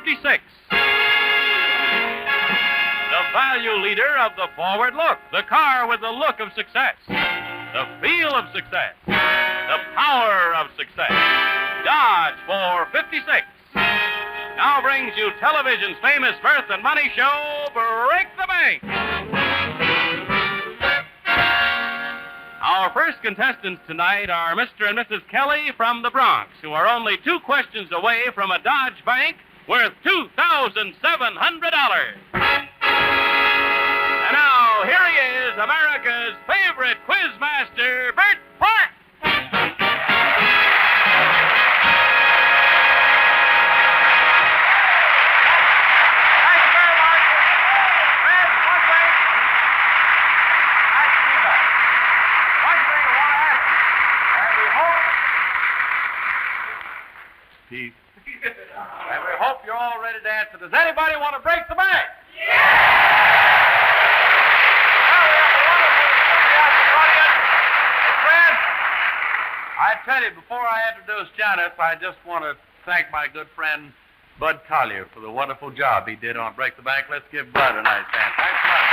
56. The value leader of the forward look. The car with the look of success. The feel of success. The power of success. Dodge 456. Now brings you television's famous birth and money show, Break the Bank. Our first contestants tonight are Mr. and Mrs. Kelly from the Bronx, who are only 2 questions away from a Dodge Bank worth $2,700. And now, here he is, America's favorite quizmaster, Bert. And we hope you're all ready to answer. Does anybody want to break the bank? Yeah! Well, we have a wonderful enthusiastic audience. Friends, I tell you, before I introduce Janice, I just want to thank my good friend Bud Collier for the wonderful job he did on Break the Bank. Let's give Bud a nice hand. Thanks a lot.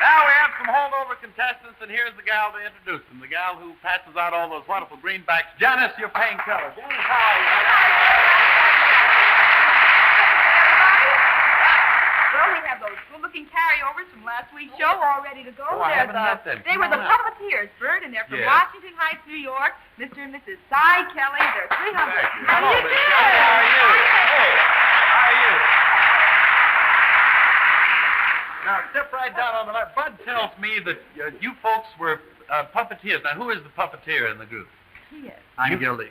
Now we have some holdover contestants, and here's the gal to introduce them, the gal who passes out all those wonderful greenbacks. Janice, your paying teller. Janice, how are you? Well, we have those good-looking carryovers from last week's show all ready to go. Oh, I haven't met them. They were the puppeteers, Bert, and they're from Yes. Washington Heights, New York. Mr. and Mrs. Cy Kelly. They're 300. Thank you. How Hello, you Miss doing? Kelly. How are you? Hey, how are you? Now, step right down on the left. Bud tells me that you folks were puppeteers. Now, who is the puppeteer in the group? Yes. I'm Gildy.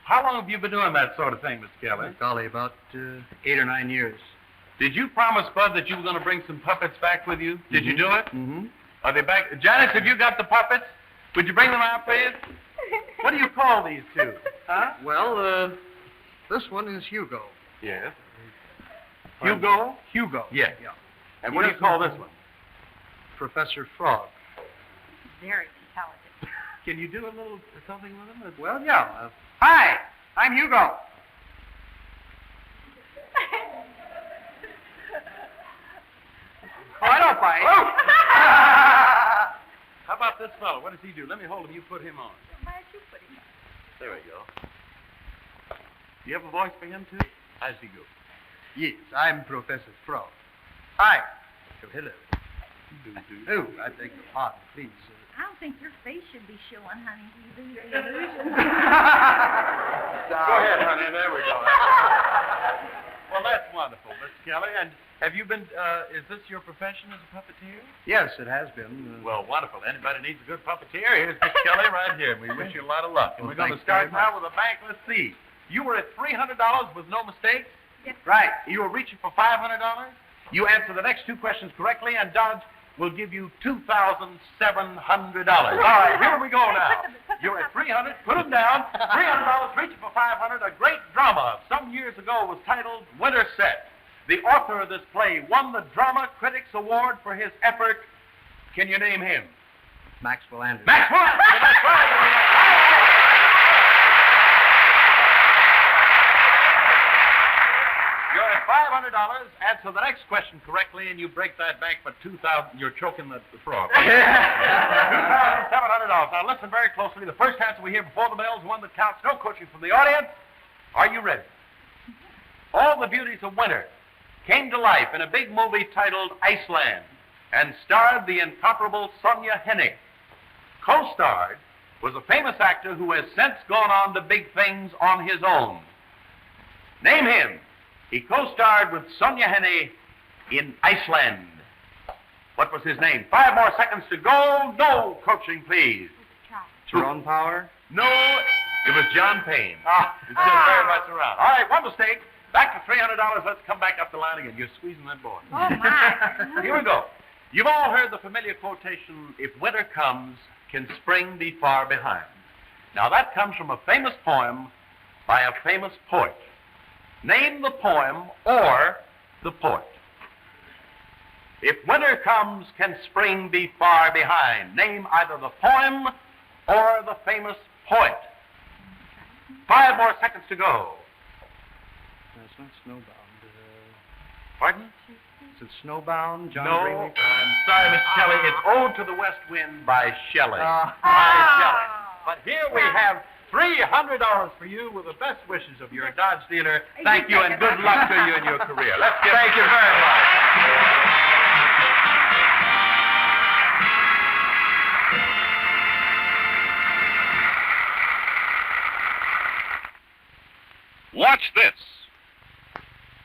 How long have you been doing that sort of thing, Miss Kelly? Golly, about 8 or 9 years. Did you promise Bud that you were going to bring some puppets back with you? Did you do it? Mm-hmm. Are they back? Janice, have you got the puppets? Would you bring them out, please? What do you call these two? Huh? Well, this one is Hugo. Yes. Hugo? Hugo. Yes. Yeah. And what do you call this one? Professor Frog. Very intelligent. Can you do a little something with them? Well, yeah. Hi, I'm Hugo. Oh, I don't bite. Oh! How about this fellow? What does he do? Let me hold him. You put him on. Why don't you put him on? There we go. You have a voice for him, too? How's he go? Yes, I'm Professor Frog. Hi. Oh, hello. Do. Oh, I beg your pardon, please. I don't think your face should be showing, honey. You lose the illusion. Go ahead, honey. There we go. Well, that's wonderful, Miss Kelly. And have you been, is this your profession as a puppeteer? Yes, it has been. Well, wonderful. Anybody needs a good puppeteer, here's Miss Kelly right here. We wish you a lot of luck. And Well, we're going to thanks start very now with a bank. Let's see. You were at $300 with no mistakes? Yes. Right. You were reaching for $500? You answer the next 2 questions correctly, and Dodge will give you $2,700. All right, here we go now. You're at $300. Put them down. $300, reaching for $500. A great drama some years ago was titled Winter Set. The author of this play won the Drama Critics Award for his effort. Can you name him? Maxwell Anderson. Maxwell Anderson. That's right. You're at $500. Answer the next question correctly, and you break that bank for $2,000. You're choking the frog. $2,700. Now listen very closely. The first answer we hear before the bell is one that counts. No coaching from the audience. Are you ready? All the beauties of winter came to life in a big movie titled Iceland and starred the incomparable Sonja Hennig. Co-starred was a famous actor who has since gone on to big things on his own. Name him. He co-starred with Sonja Hennig in Iceland. What was his name? 5 more seconds to go. No coaching, please. Tyrone Power. No, it was John Payne. It's still very much around. All right, one mistake. Back to $300. Let's come back up the line again. You're squeezing that board. Oh, my. Here we go. You've all heard the familiar quotation, if winter comes, can spring be far behind? Now, that comes from a famous poem by a famous poet. Name the poem or the poet. If winter comes, can spring be far behind? Name either the poem or the famous poet. 5 more seconds to go. That's not Snowbound. Pardon? Is it Snowbound, John No, Greenleaf? I'm sorry, Miss Kelly. It's Ode to the West Wind by Shelley. Ah. By Shelley. But here we have $300 for you with the best wishes of your Dodge dealer. Thank you and good luck to you in your career. Let's give Thank you very much. Watch this.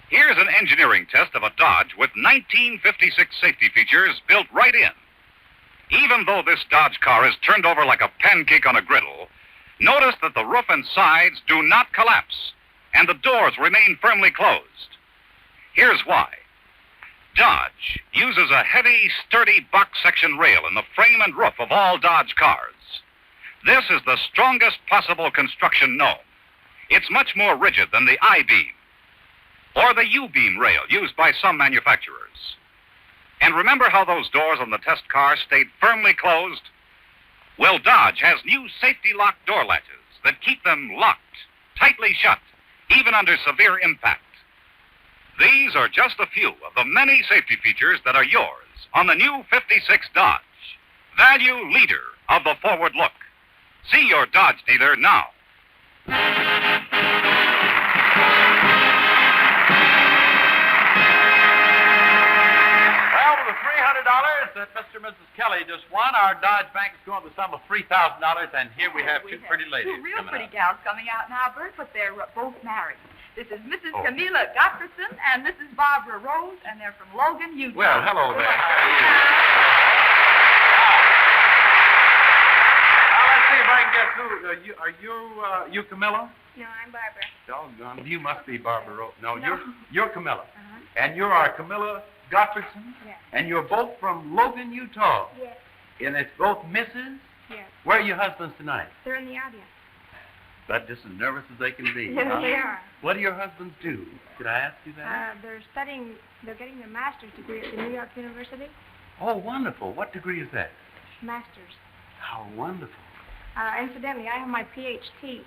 Here's an engineering test of a Dodge with 1956 safety features built right in. Even though this Dodge car is turned over like a pancake on a griddle, notice that the roof and sides do not collapse, and the doors remain firmly closed. Here's why. Dodge uses a heavy, sturdy box section rail in the frame and roof of all Dodge cars. This is the strongest possible construction known. It's much more rigid than the I-beam or the U-beam rail used by some manufacturers. And remember how those doors on the test car stayed firmly closed? Well, Dodge has new safety lock door latches that keep them locked, tightly shut, even under severe impact. These are just a few of the many safety features that are yours on the new 56 Dodge, value leader of the forward look. See your Dodge dealer now. Well, with the $300 that Mr. and Mrs. Kelly just won, our Dodge Bank is going to the sum of $3,000, and here we have two pretty ladies. Two real coming pretty up. gals coming out now, Bert, but they're both married. This is Mrs. Camilla Gotherson and Mrs. Barbara Rose, and they're from Logan, Utah. Well, hello there. How are you? Now, let's see if I can guess who. Are you Camilla? No, I'm Barbara. Doggone, you must be Barbara Rose. No, No. you're Camilla. Uh-huh. And you are Camilla Gotherson? Yes. And you're both from Logan, Utah. Yes. And it's both Mrs.? Yes. Where are your husbands tonight? They're in the audience. But just as nervous as they can be. Yes, huh? they are. What do your husbands do? Could I ask you that? They're getting their master's degree at the New York University. Oh, wonderful. What degree is that? Master's. How wonderful. Incidentally, I have my PhD.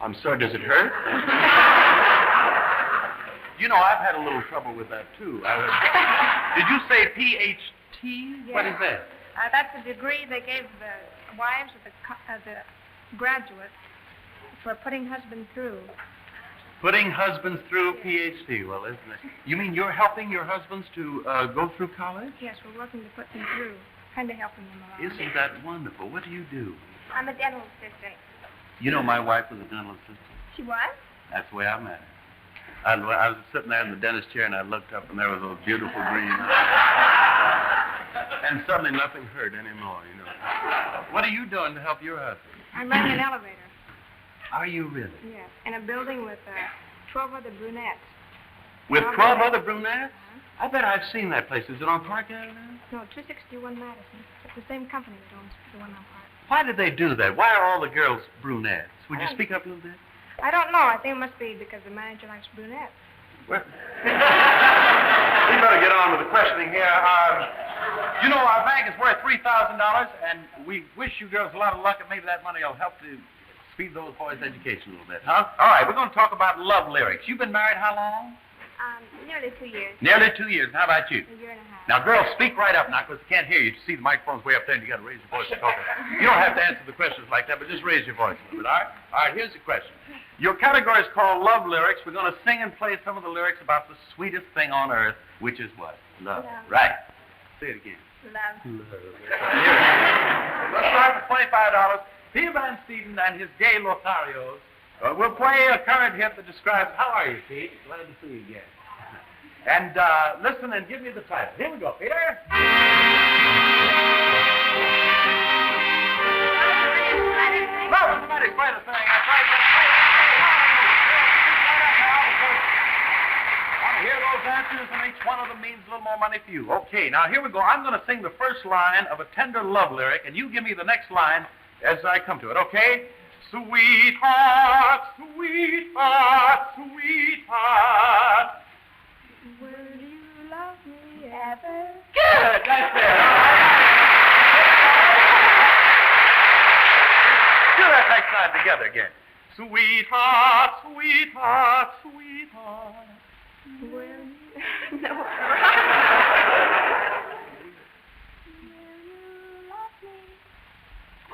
I'm sorry, does it hurt? You know, I've had a little trouble with that, too. Did you say PhD? Yes. What is that? That's a degree they gave the wives of the graduates for putting husbands through. Putting husbands through PhD. Well, isn't it? You mean you're helping your husbands to go through college? Yes, we're working to put them through, kind of helping them along. Isn't that wonderful? What do you do? I'm a dental assistant. You know, my wife was a dental assistant. She was? That's the way I met her. I was sitting there in the dentist chair, and I looked up, and there was those beautiful green eyes. And suddenly nothing hurt anymore, you know. What are you doing to help your husband? I'm running an elevator. Are you really? Yes, in a building with 12 other brunettes. With 12 other brunettes? I bet I've seen that place. Is it on Park Avenue? No, 261 Madison. It's the same company that owns the one on Park. Why did they do that? Why are all the girls brunettes? Would you speak up a little bit? I don't know. I think it must be because the manager likes brunettes. Well, we better get on with the questioning here. You know, our bank is worth $3,000, and we wish you girls a lot of luck, and maybe that money will help to speed those boys' education a little bit, huh? All right, we're going to talk about love lyrics. You've been married how long? Nearly 2 years. Nearly 2 years. How about you? A year and a half. Now, girls, speak right up now, because they can't hear you. You see the microphone's way up there, and you got to raise your voice to talk. You don't have to answer the questions like that, but just raise your voice a little bit, all right? All right, here's the question. Your category is called love lyrics. We're going to sing and play some of the lyrics about the sweetest thing on earth, which is what? Love. Love. Right. Say it again. Love. Let's start with $25. Peter Van Steven and his gay Lotharios will play a current hit that describes, how are you, Pete? Glad to see you again. And listen and give me the title. Here we go, Peter. Love is the mighty sweetest thing. That's right. I want to hear those answers, and each one of them means a little more money for you. Okay, now here we go. I'm going to sing the first line of a tender love lyric, and you give me the next line as I come to it, okay? Sweetheart, sweetheart, sweetheart. Will you love me ever? Good, that's it. Do that next line together again. Sweetheart, sweetheart, sweetheart. Will you? No.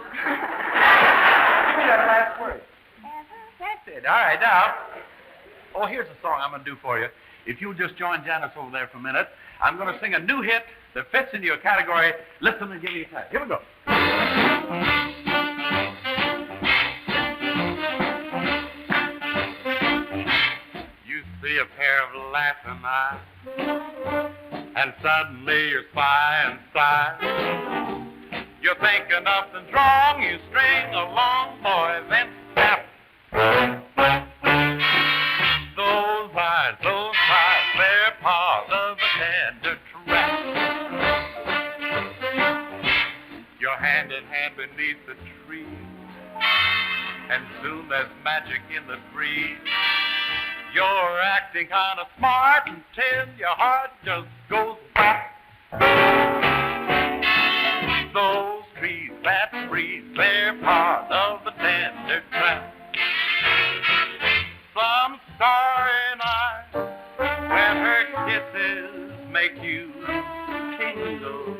Give me that last word. That's it. All right, now. Oh, here's a song I'm going to do for you. If you'll just join Janice over there for a minute, I'm going to sing a new hit that fits into your category. Listen and give me a time. Here we go. You see a pair of laughing eyes, and suddenly you're spying side. You're thinking nothing's wrong, you string along, boy, then snap. Those eyes, they're part of a tender trap. You're hand in hand beneath the trees, and soon there's magic in the breeze. You're acting kind of smart until your heart just goes back. Those trees, that breeze, they're part of the tender trap. Some starry night when her kisses make you tingle,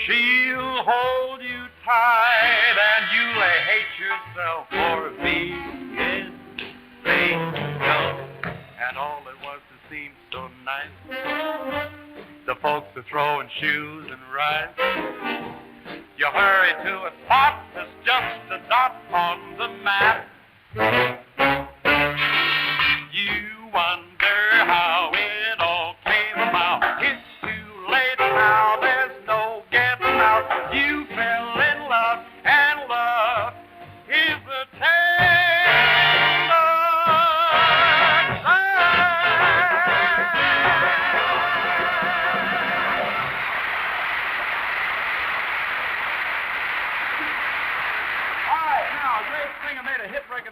she'll hold you tight and you'll hate yourself for being single. And all it was to seem so nice, the folks are throwing shoes and rice. You hurry to a spot that's just a dot on the map. You wonder how it all came about. It's too late now, there's no getting out. You fell in love, and love is a tender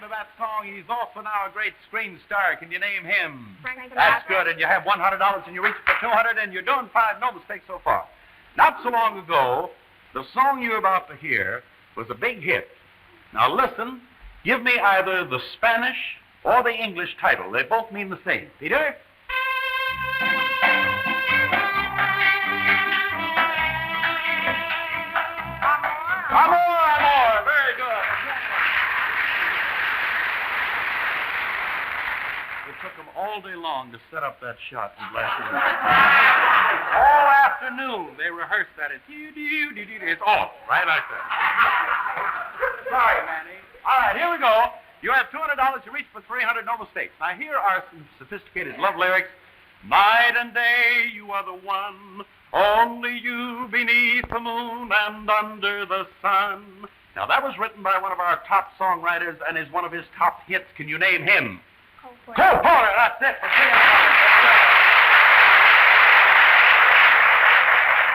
to that song. He's also now a great screen star. Can you name him? Frank That's Sinatra. good. And you have $100 and you reach for 200 and you're doing fine. No mistake so far. Not so long ago, the song you're about to hear was a big hit. Now listen, give me either the Spanish or the English title. They both mean the same. Peter? Amor. Very good. It took them all day long to set up that shot in last week. All afternoon they rehearsed that. It's off, right like that. Sorry, Manny. All right, here we go. You have $200. You reach for 300. No mistakes. Now here are some sophisticated love lyrics. Night and day you are the one. Only you beneath the moon and under the sun. Now that was written by one of our top songwriters and is one of his top hits. Can you name him? Cole Porter, that's it. For $300.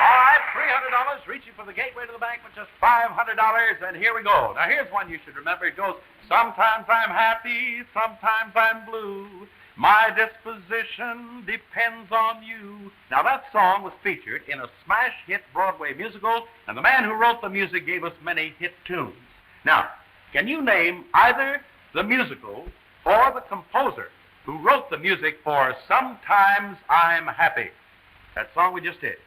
All right, $300, reaching for the gateway to the bank with just $500, and here we go. Now, here's one you should remember. It goes, sometimes I'm happy, sometimes I'm blue. My disposition depends on you. Now, that song was featured in a smash hit Broadway musical, and the man who wrote the music gave us many hit tunes. Now, can you name either the musical or the composer who wrote the music for Sometimes I'm Happy? That song we just did.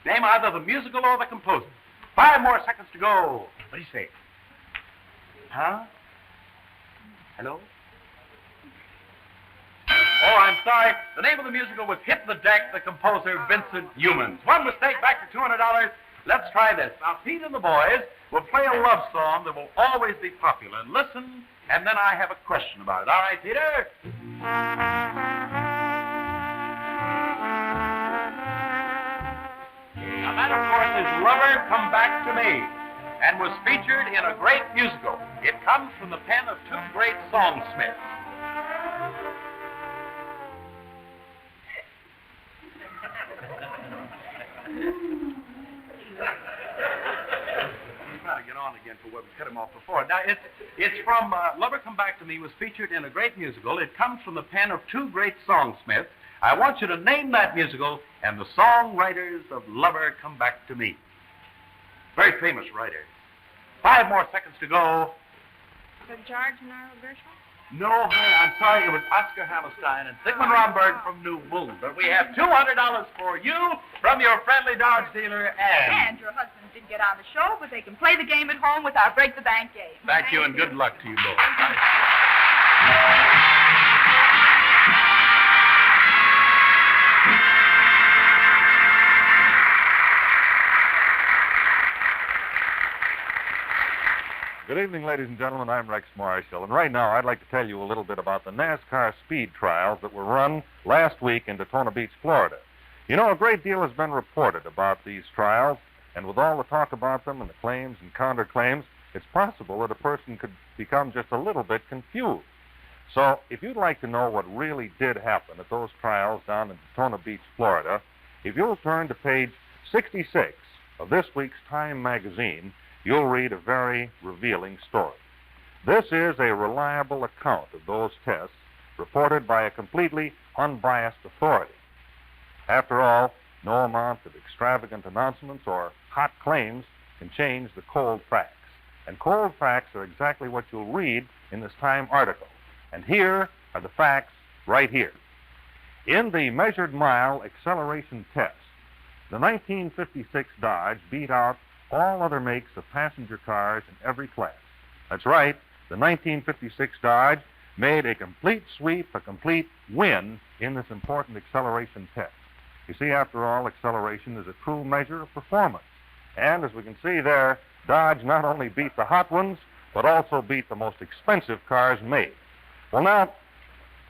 Name either the musical or the composer. 5 more seconds to go. What do you say? Huh? Hello? Oh, I'm sorry. The name of the musical was Hit the Deck, the composer Vincent Youmans. One mistake, back to $200. Let's try this. Now, Pete and the boys will play a love song that will always be popular. And listen, and then I have a question about it. All right, Peter? Now, that, of course, is Lover Come Back to Me, and was featured in a great musical. It comes from the pen of 2 great songsmiths. Trying to get on again for what we cut him off before. Now, it's from Lover Come Back to Me was featured in a great musical. It comes from the pen of 2 great songsmiths. I want you to name that musical and the songwriters of Lover Come Back to Me. Very famous writers. 5 more seconds to go. For George and Earl Gershwin? No, honey, I'm sorry. It was Oscar Hammerstein and Sigmund Romberg from New Moon. But we have $200 for you from your friendly Dodge dealer, Ann. And your husband didn't get on the show, but they can play the game at home with our Break the Bank game. Thank you, and good luck to you both. Good evening, ladies and gentlemen. I'm Rex Marshall, and right now I'd like to tell you a little bit about the NASCAR speed trials that were run last week in Daytona Beach, Florida. You know, a great deal has been reported about these trials, and with all the talk about them and the claims and counterclaims, it's possible that a person could become just a little bit confused. So, if you'd like to know what really did happen at those trials down in Daytona Beach, Florida, if you'll turn to page 66 of this week's Time magazine, you'll read a very revealing story. This is a reliable account of those tests reported by a completely unbiased authority. After all, no amount of extravagant announcements or hot claims can change the cold facts. And cold facts are exactly what you'll read in this Time article. And here are the facts right here. In the measured mile acceleration test, the 1956 Dodge beat out all other makes of passenger cars in every class. That's right, the 1956 Dodge made a complete sweep, a complete win in this important acceleration test. You see, after all, acceleration is a true measure of performance. And as we can see there, Dodge not only beat the hot ones, but also beat the most expensive cars made. Well, now,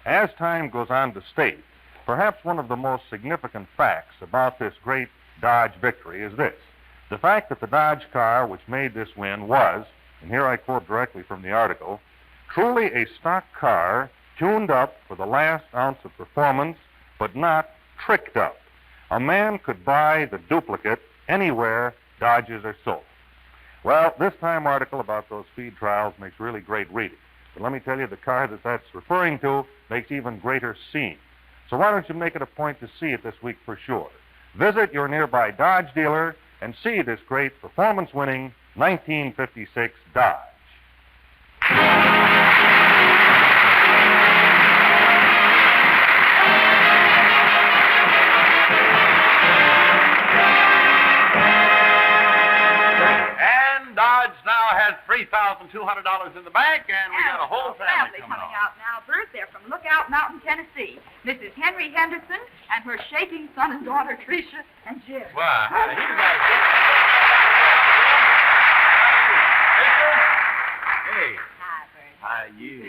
as Time goes on to state, perhaps one of the most significant facts about this great Dodge victory is this. The fact that the Dodge car which made this win was, and here I quote directly from the article, truly a stock car tuned up for the last ounce of performance, but not tricked up. A man could buy the duplicate anywhere Dodges are sold. Well, this Time article about those speed trials makes really great reading. But let me tell you, the car that's referring to makes even greater seeing. So why don't you make it a point to see it this week for sure? Visit your nearby Dodge dealer and see this great performance-winning 1956 Dodge. And Dodge now has $3,200 in the bank, and we got a whole family coming coming out now, Bert. They're from Lookout Mountain, Tennessee. Mrs. Henry Henderson and her shaking son and daughter, Tricia and Jim. Why, Hey. Hi, Bert. Hi, you.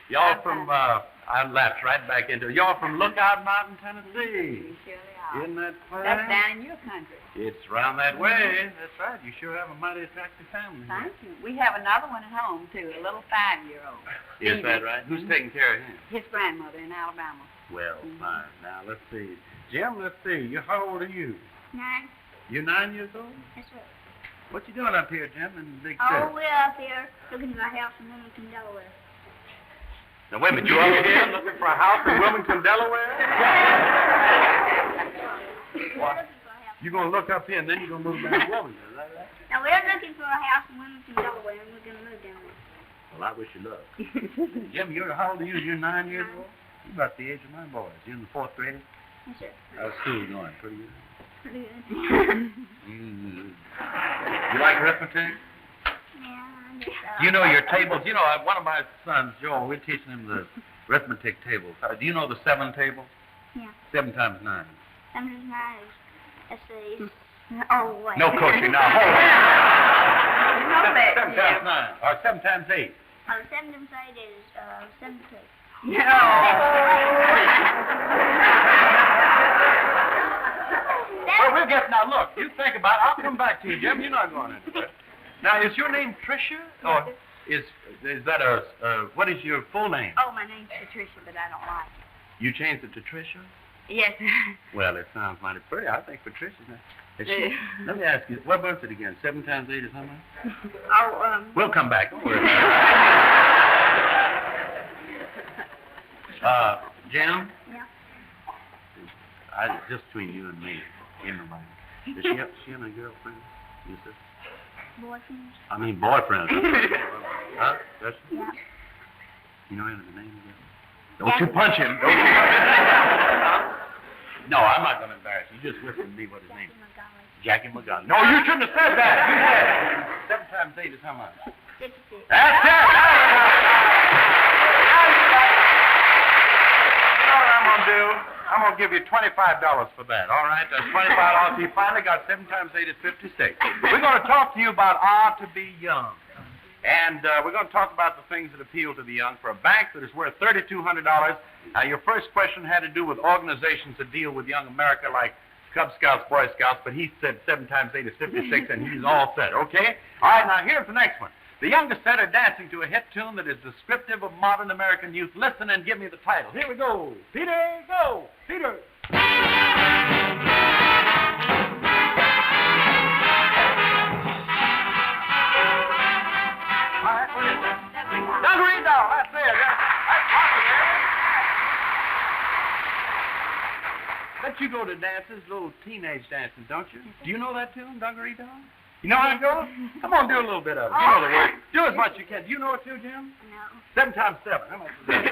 Y'all from, I lapsed right back into it. Y'all from Lookout Mountain, Tennessee. We surely are. Isn't that fun? That's down in your country. It's around that way. That's right. You sure have a mighty attractive family. Thank you. We have another one at home, too, a little 5-year-old. Is that right? Who's taking care of him? His grandmother in Alabama. Well, fine. Now, let's see. Jim, let's see. How old are you? 9. You're 9 years old? That's right. What you doing up here, Jim, in the big Oh, city? we're up here looking for a house in Wilmington, Delaware. Now, wait a minute. You up here looking for a house in Wilmington, Delaware? What? You're going to look up here, and then you're going to move down to Wilmington. Is that right? Now, we're looking for a house in Wilmington, Delaware, and we're going to move down there. Well, I wish you luck. Jim, how old are you? You're 9 years old? You're about the age of my boys. You're in the 4th grade? Yes, sir. How's school going? Pretty good? Pretty good. You like arithmetic? Yeah, I guess so. You know your tables. You know, one of my sons, Joel, we're teaching him the arithmetic tables. Do you know the 7 table? Yeah. 7 times 9. 7 times 9 is, let's see. Oh, wait. No coaching now. Hold on. You know that, 7 times 9. Or 7 times 8. Oh, 7 times 8 is 76. Well, we'll get, now look, you think about it. I'll come back to you, Jim. You're not going into it. Now, is your name Tricia? Or is that what is your full name? Oh, my name's Patricia, but I don't like it. You changed it to Tricia? Yes. Well, it sounds mighty pretty. I think Patricia's name. Let me ask you, what was it again? 7 times 8 is how much? Oh, We'll come back. Don't worry about it. Jim? Yeah. Just between you and me, in the mind. Is she have a girlfriend? Your sister? Boyfriend. I mean boyfriend. Huh? That's, Yeah. you know the name again? Don't you punch him. Don't you punch him. No, I'm not going to embarrass you. You just whisper to me what his name is. Jackie McGowan. No, you shouldn't have said that. You said 7 times 8 is how much? 56. That's it. You know what I'm going to do? I'm going to give you $25 for that, all right? That's $25. You finally got 7 times 8 is 56. We're going to talk to you about to be young. And we're going to talk about the things that appeal to the young for a bank that is worth $3,200. Now, your first question had to do with organizations that deal with young America like Cub Scouts, Boy Scouts, but he said 7 times 8 is 56, and he's all set, okay? All right, now here's the next one. The youngest set are dancing to a hit tune that is descriptive of modern American youth. Listen and give me the title. Here we go. Peter, go. Peter. All right, what is that? Dungaree Doll, that's it. That's popular. Bet you go to dances, little teenage dances, don't you? Do you know that tune, Dungaree Doll? You know how it goes? Come on, do a little bit of it. You know the words. Do as much as you can. Do you know it too, Jim? No. 7 times 7. How much is that?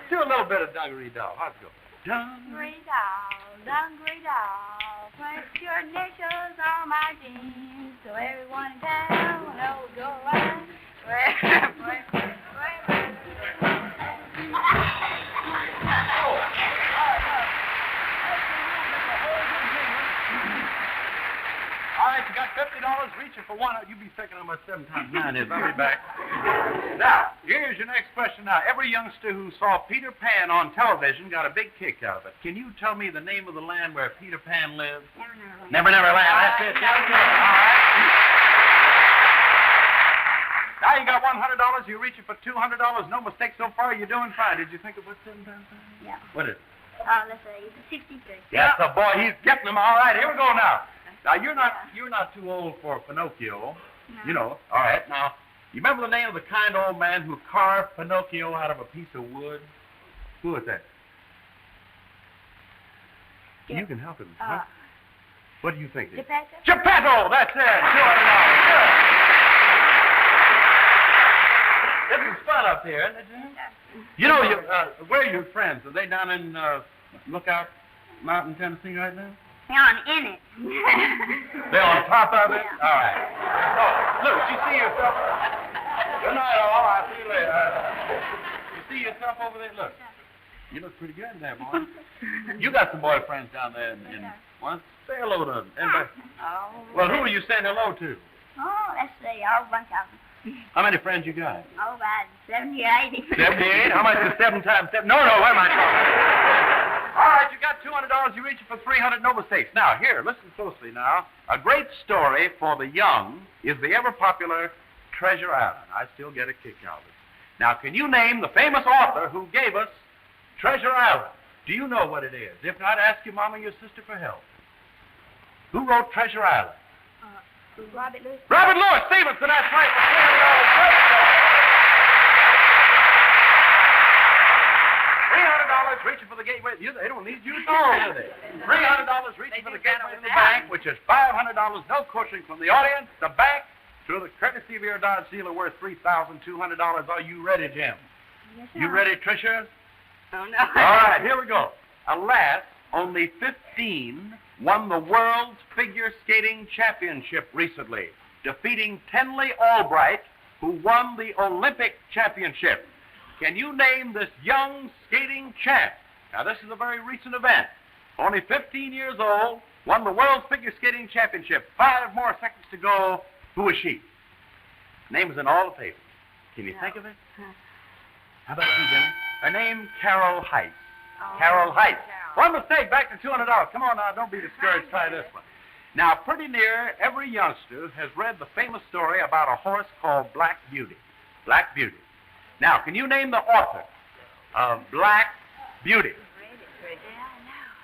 Do a little bit of Dungaree Doll. How's it go? Dungaree doll, put your initials on my jeans so everyone in town knows you're right. All right, you got $50 reaching for one. You be thinking how much 7 times 9 is. I'll be back. Now, here's your next question. Now, every youngster who saw Peter Pan on television got a big kick out of it. Can you tell me the name of the land where Peter Pan lived? Never Land. That's it. All right. Now you got $100. You're reaching for $200. No mistake so far. You're doing fine. Did you think of what 7 times 9? Yeah. What is it? Let's say 63. Yes, the boy. He's getting them. All right. Here we go now. Now, you're not too old for Pinocchio. No. You know. All right. Now, you remember the name of the kind old man who carved Pinocchio out of a piece of wood? Who was that? Yeah. You can help him. Huh? What do you think? Geppetto? Geppetto! That's it. $200. Good. This is fun up here, isn't it, Jim? You know, where are your friends? Are they down in Lookout Mountain, Tennessee right now? They're on in it. They're on top of it? Yeah. All right. Oh, look, you see yourself. Good night, all. I'll see you later. You see yourself over there? Look. You look pretty good there, boy. You got some boyfriends down there in once. Say hello to them. Anybody? Oh. Well, who are you saying hello to? Oh, let's see, a whole bunch of them. How many friends you got? Oh, about 70 or 80. 78? How much is 7 times 7? No, wait a minute. All right, you got $200. You're reaching for 300. No mistakes. Now, here, listen closely now. A great story for the young is the ever-popular Treasure Island. I still get a kick out of it. Now, can you name the famous author who gave us Treasure Island? Do you know what it is? If not, ask your mom or your sister for help. Who wrote Treasure Island? Robert Louis. Robert Louis Stevenson, that's right. For $300 reaching for the gateway. They don't need you at all, do they? $300 reaching for the gateway in the bank, which is $500. No cushion from the audience. The bank, through the courtesy of your Dodge dealer, worth $3,200. Are you ready, Jim? Yes, sir. You ready, Tricia? Oh, no. All right, here we go. Alas, only 15 won the World's Figure Skating Championship recently, defeating Tenley Albright, who won the Olympic Championship. Can you name this young skating champ? Now, this is a very recent event. Only 15 years old, won the World's Figure Skating Championship. 5 more seconds to go. Who is she? Name is in all the papers. Can you think of it? How about you, Jimmy? Her name, Carol Heiss. Oh, Carol Heiss. Carol. One mistake, back to $200. Come on now, don't be discouraged. Try this one. Now, pretty near every youngster has read the famous story about a horse called Black Beauty. Black Beauty. Now, can you name the author of Black Beauty?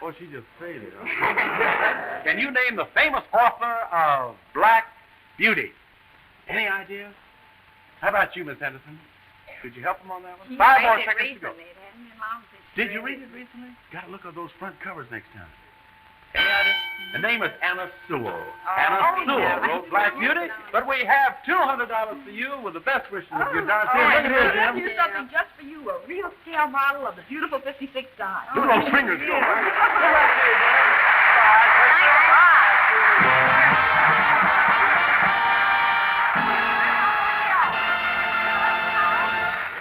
Oh, she just said it. Huh? Can you name the famous author of Black Beauty? Any idea? How about you, Miss Henderson? Could you help him on that one? 5 more seconds to go. Did you read it recently? Got to look at those front covers next time. Any idea? The name is Anna Sewell. Oh, Anna Sewell yeah. wrote Black Beauty. But we have $200 for you with the best wishes of your Dodge. Here, look at here, Jim. Here's something just for you, a real scale model of the beautiful 56 Dodge. Look at those fingers go.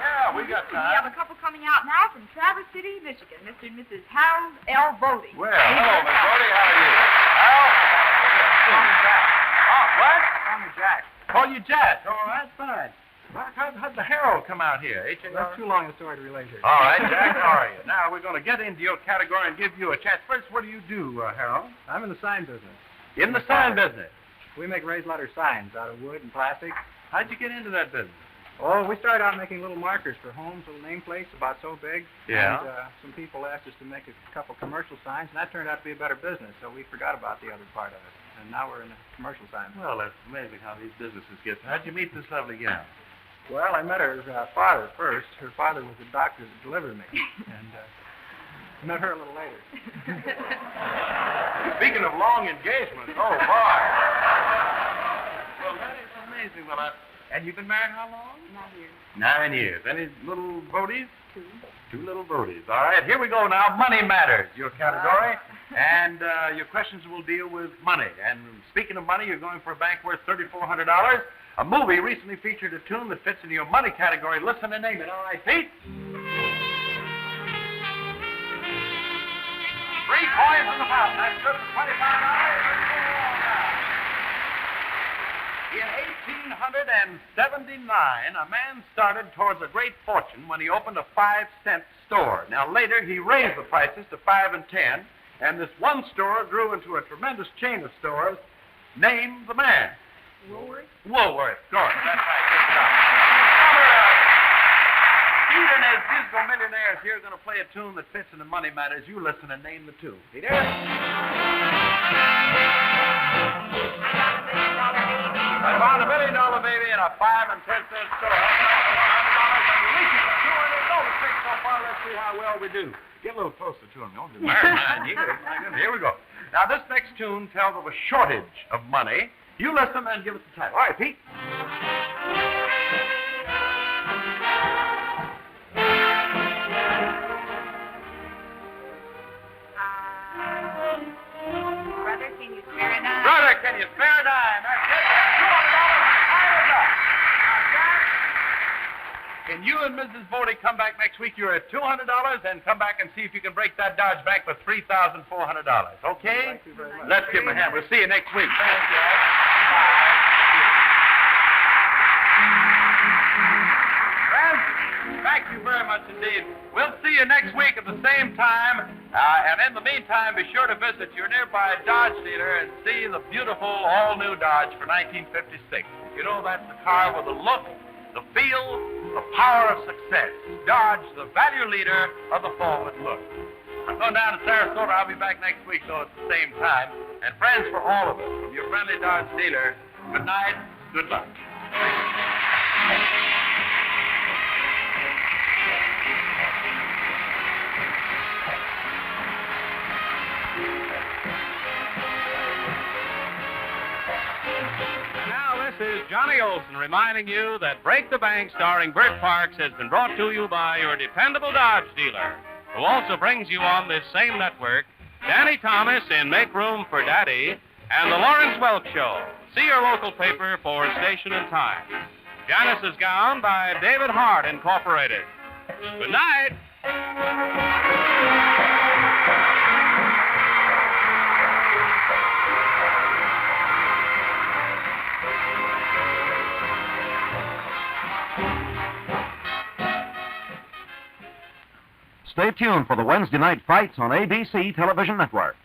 Yeah, we got We have a couple coming out now from Traverse City, Michigan. Mr. and Mrs. Howell L. Bodie. Well, hello, Miss Bodie. How are you? Howell? Call me Jack. Oh, what? Call me Jack. Call you Jack. All right, fine. How'd the Herald come out here? That's too long a story to relate here. All right, Jack, how are you? Now, we're going to get into your category and give you a chance. First, what do you do, Harold? I'm in the sign business. In the sign business. We make raised letter signs out of wood and plastic. How'd you get into that business? Oh, we started out making little markers for homes, little nameplates about so big. Yeah. And some people asked us to make a couple commercial signs, and that turned out to be a better business, so we forgot about the other part of it. And now we're in the commercial sign. Well, that's amazing how these businesses get. How'd you meet this lovely gal? Well, I met her father first. Her father was the doctor that delivered me, and met her a little later. Speaking of long engagements, oh, boy. Well, that is amazing. Well, and you've been married how long? 9 years. 9 years. Any little Bodies? 2. 2 little Bodies. All right, here we go now. Money Matters, your category. And your questions will deal with money. And speaking of money, you're going for a bank worth $3,400. A movie recently featured a tune that fits into your money category. Listen and name it. All right, Pete? 3 coins in the pot. That's good for $25. In 1879, a man started towards a great fortune when he opened a 5-cent store. Now, later, he raised the prices to 5 and 10, and this one store grew into a tremendous chain of stores. Name the man. Woolworth? Woolworth. Good. That's right. Good job. Pete and his musical millionaires here are going to play a tune that fits into Money Matters. You listen and name the tune. Peter? I found $1 million baby in a 5 and 10 cent store. $100 and releasing the $200 trick so far. Let's see how well we do. Get a little closer to him. Don't be married 9 years. Here we go. Now, this next tune tells of a shortage of money. You listen and give us the title. All right, Pete. Brother, can you spare a dime? Brother, can you spare a dime? That's it. $200 is up. Now, Jack, can you and Mrs. Bodie come back next week? You're at $200, and come back and see if you can break that Dodge Bank with $3,400. Okay? Thank you very much. Let's give him a hand. We'll see you next week. Thank you. Friends, thank you very much indeed. We'll see you next week at the same time. And in the meantime, be sure to visit your nearby Dodge dealer and see the beautiful all-new Dodge for 1956. You know, that's the car with the look, the feel, the power of success. Dodge, the value leader of the forward look. I'm going down to Sarasota. I'll be back next week, so it's the same time. And friends, for all of us, from your friendly Dodge dealer, good night, good luck. Now, this is Johnny Olson reminding you that Break the Bank starring Bert Parks has been brought to you by your dependable Dodge dealer, who also brings you on this same network Danny Thomas in Make Room for Daddy and the Lawrence Welk Show. See your local paper for station and time. Janice's Gown by David Hart, Incorporated. Good night. Stay tuned for the Wednesday night fights on ABC Television Network.